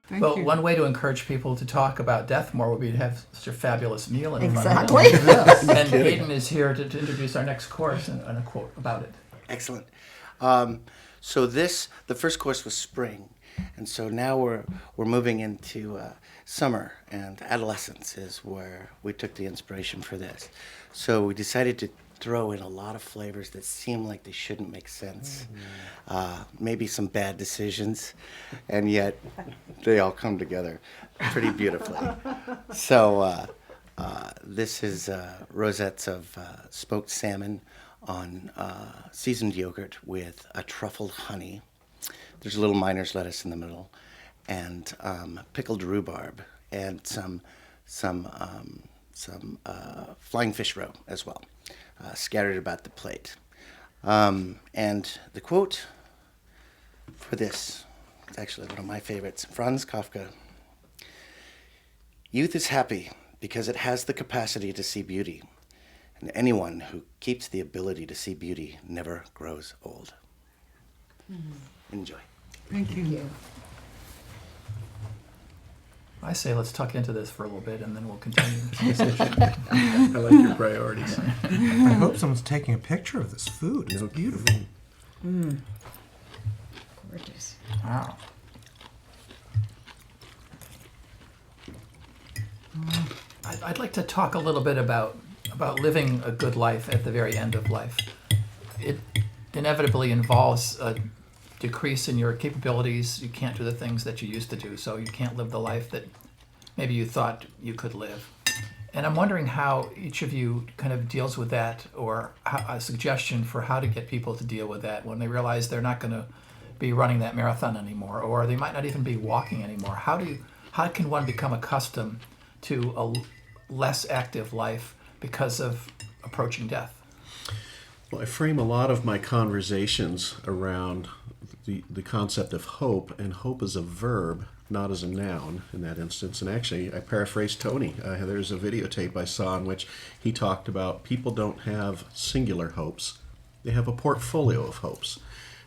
Thank Well, you. one way to encourage people to talk about death more would be to have such a fabulous meal in front Exactly. of them. And Hayden is here to introduce our next course and a quote about it. Excellent. So the first course was spring, and so now we're moving into summer, and adolescence is where we took the inspiration for this. So we decided to throw in a lot of flavors that seem like they shouldn't make sense, maybe some bad decisions, and yet they all come together pretty beautifully. So this is rosettes of smoked salmon on seasoned yogurt with a truffled honey. There's a little miner's lettuce in the middle, and pickled rhubarb, and some flying fish roe as well, scattered about the plate. And the quote for this is actually one of my favorites. Franz Kafka: "Youth is happy because it has the capacity to see beauty. And anyone who keeps the ability to see beauty never grows old." Enjoy. Thank you. I say let's tuck into this for a little bit and then we'll continue the conversation. I like your priorities. I hope someone's taking a picture of this food. It's beautiful. Gorgeous. Wow. I'd like to talk a little bit about living a good life at the very end of life. It inevitably involves a decrease in your capabilities. You can't do the things that you used to do, so you can't live the life that maybe you thought you could live. And I'm wondering how each of you kind of deals with that, or a suggestion for how to get people to deal with that when they realize they're not going to be running that marathon anymore, or they might not even be walking anymore. How can one become accustomed to a less active life because of approaching death? Well, I frame a lot of my conversations around the concept of hope, and hope is a verb, not as a noun in that instance. And actually, I paraphrased Tony. There's a videotape I saw in which he talked about people don't have singular hopes. They have a portfolio of hopes.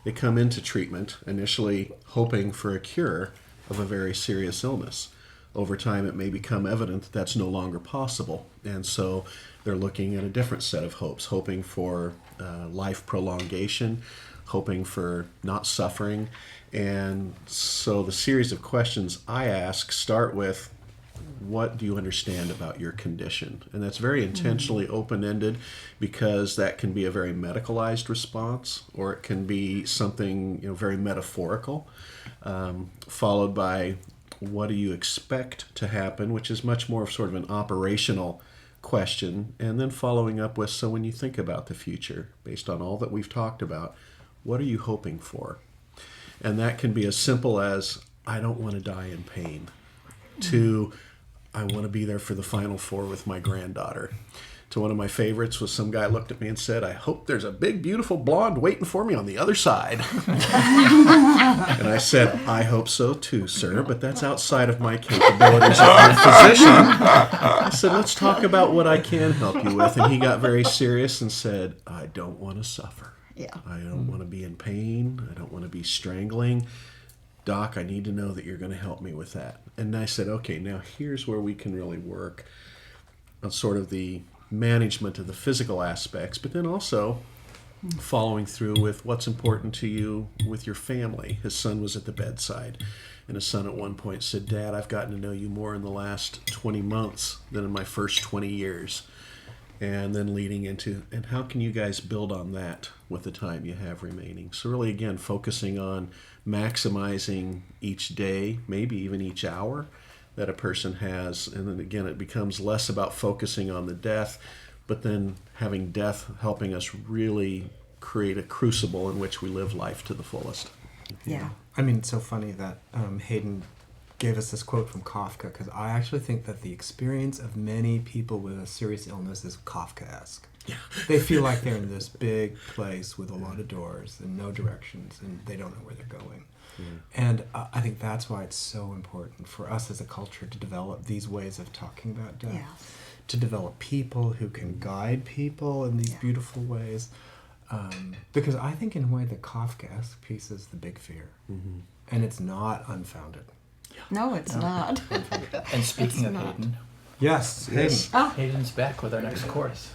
They come into treatment initially hoping for a cure of a very serious illness. Over time, it may become evident that that's no longer possible. And so they're looking at a different set of hopes, hoping for life prolongation, hoping for not suffering. And so the series of questions I ask start with, what do you understand about your condition? And that's very intentionally open-ended, because that can be a very medicalized response, or it can be something very metaphorical, followed by, what do you expect to happen, which is much more of sort of an operational question, and then following up with, so when you think about the future, based on all that we've talked about, what are you hoping for? And that can be as simple as, I don't want to die in pain, to, I want to be there for the Final Four with my granddaughter. To one of my favorites was, some guy looked at me and said, I hope there's a big, beautiful blonde waiting for me on the other side. And I said, I hope so too, sir, but that's outside of my capabilities as a physician. I said, let's talk about what I can help you with. And he got very serious and said, I don't want to suffer. Yeah. I don't want to be in pain. I don't want to be strangling. Doc, I need to know that you're going to help me with that. And I said, okay, now here's where we can really work on sort of the management of the physical aspects, but then also following through with what's important to you with your family. His son was at the bedside, and his son at one point said, Dad, I've gotten to know you more in the last 20 months than in my first 20 years. And then leading into, and how can you guys build on that with the time you have remaining? So really, again, focusing on maximizing each day, maybe even each hour that a person has. And then again, it becomes less about focusing on the death, but then having death helping us really create a crucible in which we live life to the fullest. Yeah. I mean, it's so funny that Hayden gave us this quote from Kafka, because I actually think that the experience of many people with a serious illness is Kafkaesque. Yeah. They feel like they're in this big place with a lot of doors and no directions, and they don't know where they're going. And I think that's why it's so important for us as a culture to develop these ways of talking about death, Yeah. to develop people who can guide people in these beautiful ways. Because I think in a way the Kafkaesque piece is the big fear. And it's not unfounded. No, it's not. And speaking It's of not. Hayden, Yes, Hayden. Yes. Oh, Hayden's back with our next course.